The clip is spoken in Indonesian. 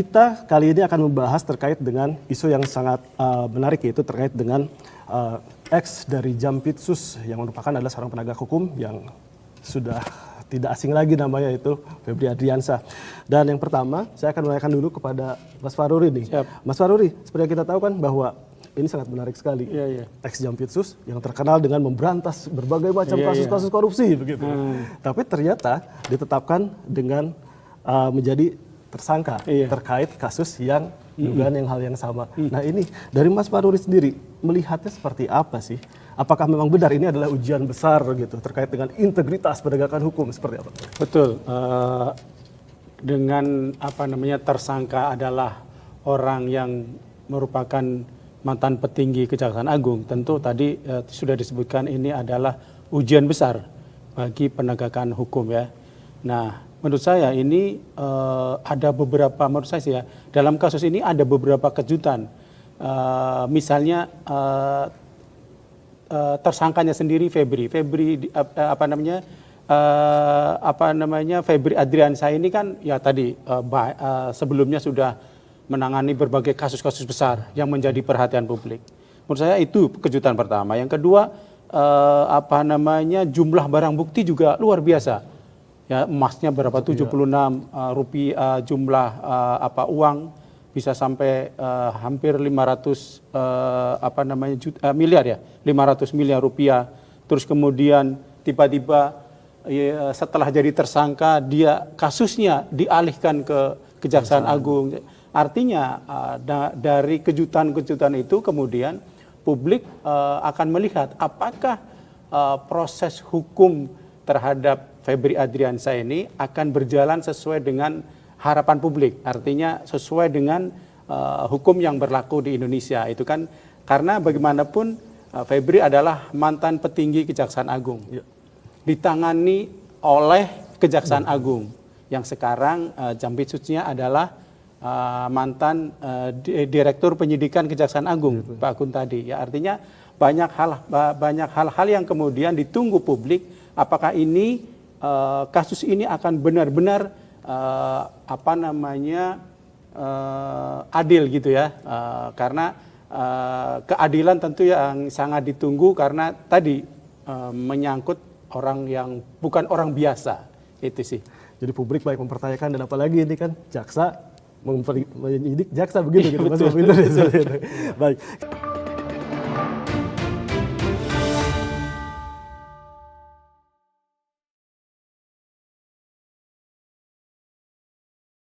Kita kali ini akan membahas terkait dengan isu yang sangat menarik, yaitu terkait dengan ex dari Jampitsus yang merupakan adalah seorang penegak hukum yang sudah tidak asing lagi namanya, itu Febri Adriansyah. Dan yang pertama saya akan menanyakan dulu kepada Mas Faruri nih. Siap. Mas Faruri, seperti yang kita tahu kan bahwa ini sangat menarik sekali. Ex Jampitsus yang terkenal dengan memberantas berbagai macam kasus-kasus korupsi begitu. Tapi ternyata ditetapkan dengan menjadi tersangka terkait kasus yang dugaan yang hal yang sama. Nah ini dari Mas Faruri sendiri melihatnya seperti apa sih? Apakah memang benar ini adalah ujian besar gitu terkait dengan integritas penegakan hukum, seperti apa? Betul. Dengan tersangka adalah orang yang merupakan mantan petinggi Kejaksaan Agung, tentu tadi sudah disebutkan ini adalah ujian besar bagi penegakan hukum ya. Nah, menurut saya ini ada beberapa, menurut saya sih ya, dalam kasus ini ada beberapa kejutan. Misalnya tersangkanya sendiri Febri Adriansyah ini kan ya tadi sebelumnya sudah menangani berbagai kasus-kasus besar yang menjadi perhatian publik. Menurut saya itu kejutan pertama. Yang kedua jumlah barang bukti juga luar biasa. Ya, emasnya berapa, 76 rupiah, jumlah uang bisa sampai hampir 500 miliar ya, 500 miliar rupiah. Terus kemudian tiba-tiba setelah jadi tersangka dia kasusnya dialihkan ke Kejaksaan Agung. Artinya dari kejutan-kejutan itu kemudian publik akan melihat apakah proses hukum terhadap Febri Adriansyah ini akan berjalan sesuai dengan harapan publik, artinya sesuai dengan hukum yang berlaku di Indonesia. Itu kan karena bagaimanapun Febri adalah mantan petinggi Kejaksaan Agung, ditangani oleh Kejaksaan Agung, yang sekarang Jampitsusnya adalah mantan Direktur Penyidikan Kejaksaan Agung, Pak Agun tadi. Ya, artinya banyak hal-hal yang kemudian ditunggu publik, apakah ini kasus ini akan benar-benar adil gitu ya, karena keadilan tentu yang sangat ditunggu karena tadi menyangkut orang yang bukan orang biasa, itu sih. Jadi publik baik mempertanyakan, dan apalagi ini kan jaksa menyidik jaksa begitu gitu Mas. Baik.